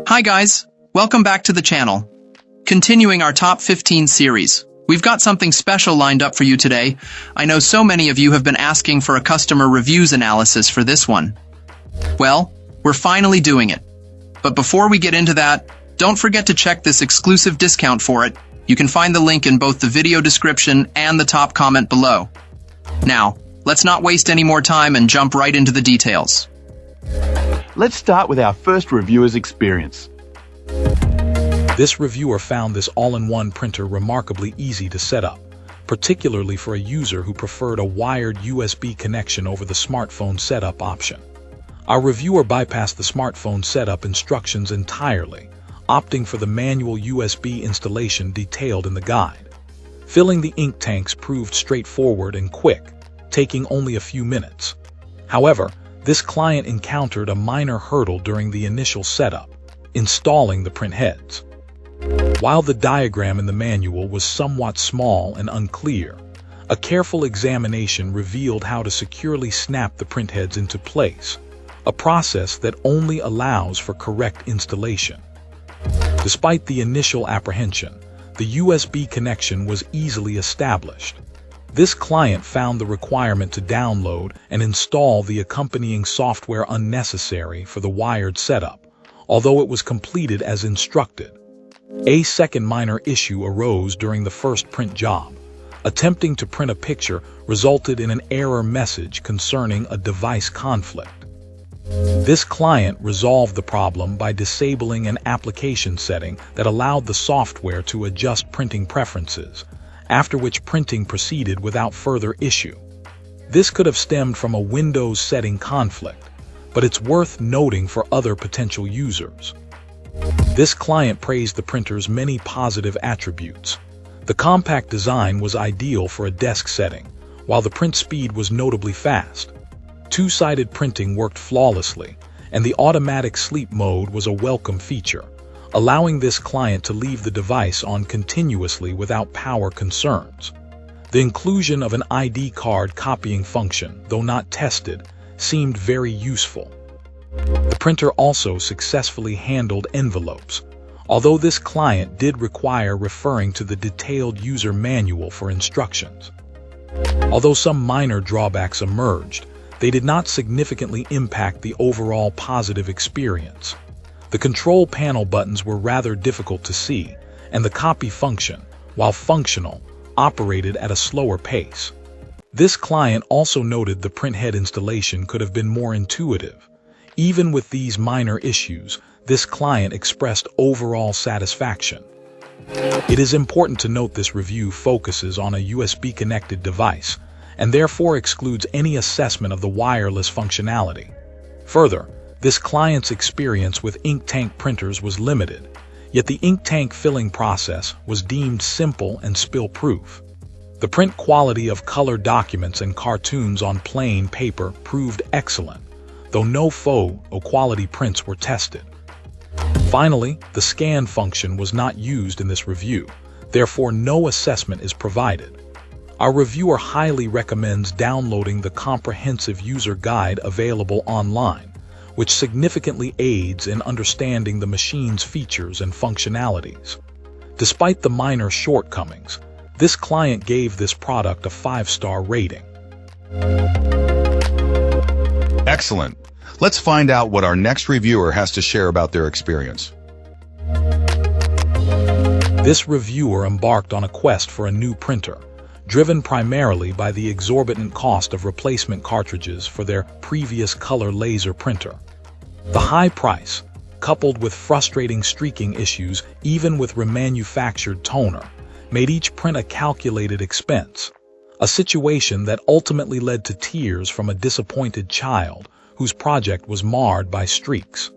Hi guys, welcome back to the channel. Continuing our top 15 series, we've got something special lined up for you today. I know so many of you have been asking for a customer reviews analysis for this one. Well, we're finally doing it. But before we get into that, don't forget to check this exclusive discount for it. You can find the link in both the video description and the top comment below. Now, let's not waste any more time and jump right into the details. Let's start with our first reviewer's experience. This reviewer found this all-in-one printer remarkably easy to set up, particularly for a user who preferred a wired USB connection over the smartphone setup option. Our reviewer bypassed the smartphone setup instructions entirely, opting for the manual USB installation detailed in the guide. Filling the ink tanks proved straightforward and quick, taking only a few minutes. However, this client encountered a minor hurdle during the initial setup, installing the print heads. While the diagram in the manual was somewhat small and unclear, a careful examination revealed how to securely snap the print heads into place, a process that only allows for correct installation. Despite the initial apprehension, the USB connection was easily established. This client found the requirement to download and install the accompanying software unnecessary for the wired setup, although it was completed as instructed. A second minor issue arose during the first print job. Attempting to print a picture resulted in an error message concerning a device conflict. This client resolved the problem by disabling an application setting that allowed the software to adjust printing preferences, after which printing proceeded without further issue. This could have stemmed from a Windows setting conflict, but it's worth noting for other potential users. This client praised the printer's many positive attributes. The compact design was ideal for a desk setting, while the print speed was notably fast. Two-sided printing worked flawlessly, and the automatic sleep mode was a welcome feature, allowing this client to leave the device on continuously without power concerns. The inclusion of an ID card copying function, though not tested, seemed very useful. The printer also successfully handled envelopes, although this client did require referring to the detailed user manual for instructions. Although some minor drawbacks emerged, they did not significantly impact the overall positive experience. The control panel buttons were rather difficult to see, and the copy function, while functional, operated at a slower pace. This client also noted the printhead installation could have been more intuitive. Even with these minor issues, this client expressed overall satisfaction. It is important to note this review focuses on a USB-connected device, and therefore excludes any assessment of the wireless functionality. Further, this client's experience with ink tank printers was limited, yet the ink tank filling process was deemed simple and spill-proof. The print quality of color documents and cartoons on plain paper proved excellent, though no quality prints were tested. Finally, the scan function was not used in this review, therefore no assessment is provided. Our reviewer highly recommends downloading the comprehensive user guide available online, which significantly aids in understanding the machine's features and functionalities. Despite the minor shortcomings, this client gave this product a 5-star rating. Excellent. Let's find out what our next reviewer has to share about their experience. This reviewer embarked on a quest for a new printer, driven primarily by the exorbitant cost of replacement cartridges for their previous color laser printer. The high price, coupled with frustrating streaking issues even with remanufactured toner, made each print a calculated expense, a situation that ultimately led to tears from a disappointed child whose project was marred by streaks.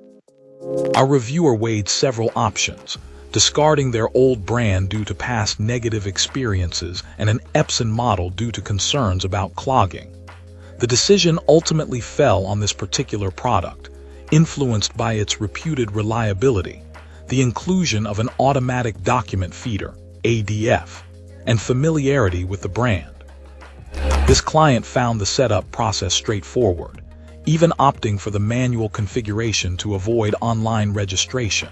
Our reviewer weighed several options, discarding their old brand due to past negative experiences and an Epson model due to concerns about clogging. The decision ultimately fell on this particular product, influenced by its reputed reliability, the inclusion of an automatic document feeder, ADF, and familiarity with the brand. This client found the setup process straightforward, even opting for the manual configuration to avoid online registration.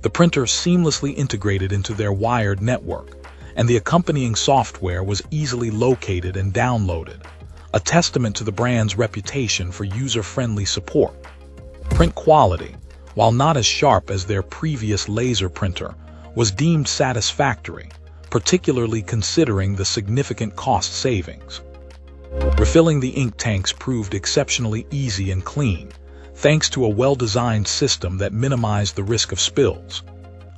The printer seamlessly integrated into their wired network, and the accompanying software was easily located and downloaded, a testament to the brand's reputation for user-friendly support. Print quality, while not as sharp as their previous laser printer, was deemed satisfactory, particularly considering the significant cost savings. Refilling the ink tanks proved exceptionally easy and clean, thanks to a well-designed system that minimized the risk of spills.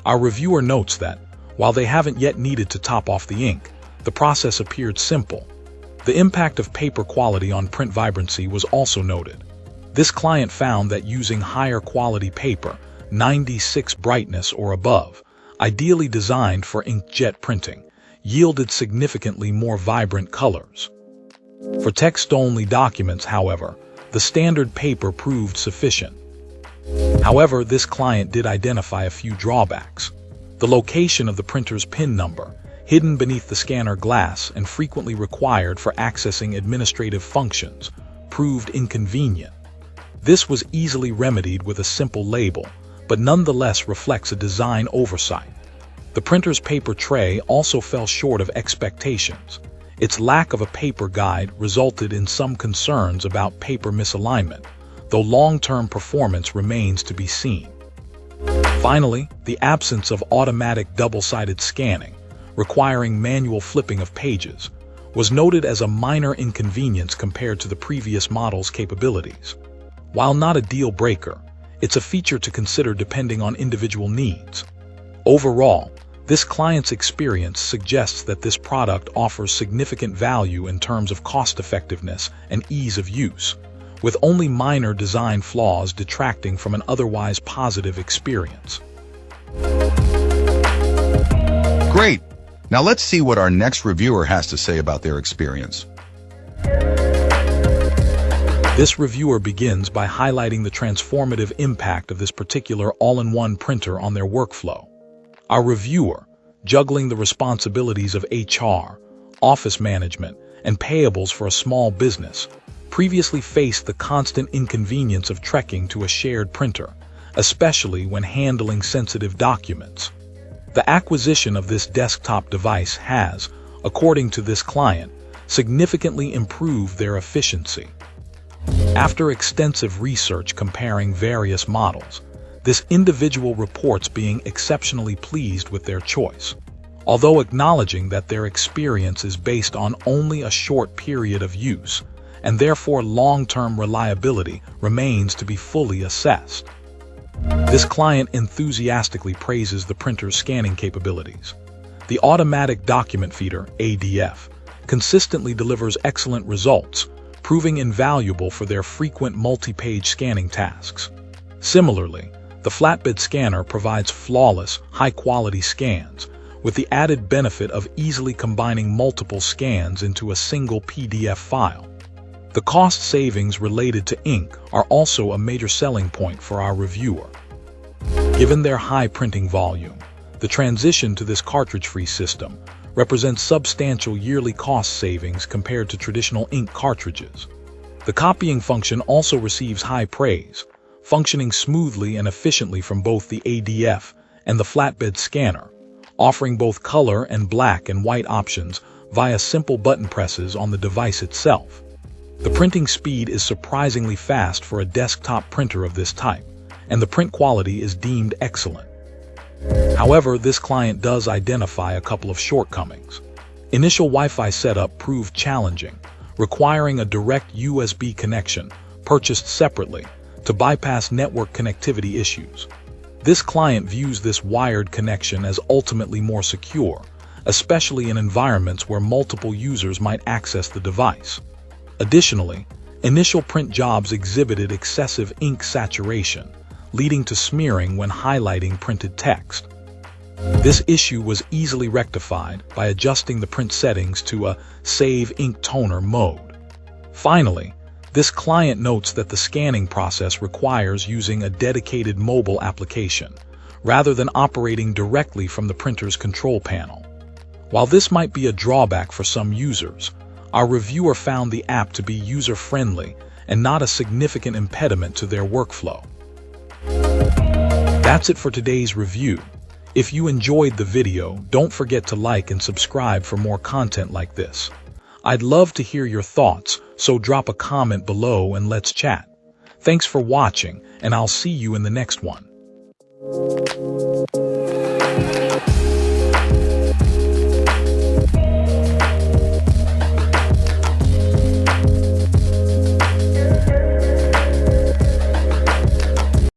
Our reviewer notes that, while they haven't yet needed to top off the ink, the process appeared simple. The impact of paper quality on print vibrancy was also noted. This client found that using higher quality paper, 96 brightness or above, ideally designed for inkjet printing, yielded significantly more vibrant colors. For text-only documents, however, the standard paper proved sufficient. However, this client did identify a few drawbacks. The location of the printer's PIN number, hidden beneath the scanner glass and frequently required for accessing administrative functions, proved inconvenient. This was easily remedied with a simple label, but nonetheless reflects a design oversight. The printer's paper tray also fell short of expectations. Its lack of a paper guide resulted in some concerns about paper misalignment, though long-term performance remains to be seen. Finally, the absence of automatic double-sided scanning, requiring manual flipping of pages, was noted as a minor inconvenience compared to the previous model's capabilities. While not a deal-breaker, it's a feature to consider depending on individual needs. Overall, this client's experience suggests that this product offers significant value in terms of cost-effectiveness and ease of use, with only minor design flaws detracting from an otherwise positive experience. Great! Now let's see what our next reviewer has to say about their experience. This reviewer begins by highlighting the transformative impact of this particular all-in-one printer on their workflow. Our reviewer, juggling the responsibilities of HR, office management, and payables for a small business, previously faced the constant inconvenience of trekking to a shared printer, especially when handling sensitive documents. The acquisition of this desktop device has, according to this client, significantly improved their efficiency. After extensive research comparing various models, this individual reports being exceptionally pleased with their choice, although acknowledging that their experience is based on only a short period of use, and therefore long-term reliability remains to be fully assessed. This client enthusiastically praises the printer's scanning capabilities. The automatic document feeder, ADF, consistently delivers excellent results, proving invaluable for their frequent multi-page scanning tasks. Similarly, the flatbed scanner provides flawless, high-quality scans, with the added benefit of easily combining multiple scans into a single PDF file. The cost savings related to ink are also a major selling point for our reviewer. Given their high printing volume, the transition to this cartridge-free system represents substantial yearly cost savings compared to traditional ink cartridges. The copying function also receives high praise, functioning smoothly and efficiently from both the ADF and the flatbed scanner, offering both color and black and white options via simple button presses on the device itself. The printing speed is surprisingly fast for a desktop printer of this type, and the print quality is deemed excellent. However, this client does identify a couple of shortcomings. Initial Wi-Fi setup proved challenging, requiring a direct USB connection, purchased separately, to bypass network connectivity issues. This client views this wired connection as ultimately more secure, especially in environments where multiple users might access the device. Additionally, initial print jobs exhibited excessive ink saturation, leading to smearing when highlighting printed text. This issue was easily rectified by adjusting the print settings to a Save Ink Toner mode. Finally, this client notes that the scanning process requires using a dedicated mobile application, rather than operating directly from the printer's control panel. While this might be a drawback for some users, our reviewer found the app to be user-friendly and not a significant impediment to their workflow. That's it for today's review. If you enjoyed the video, don't forget to like and subscribe for more content like this. I'd love to hear your thoughts, so drop a comment below and let's chat. Thanks for watching, and I'll see you in the next one.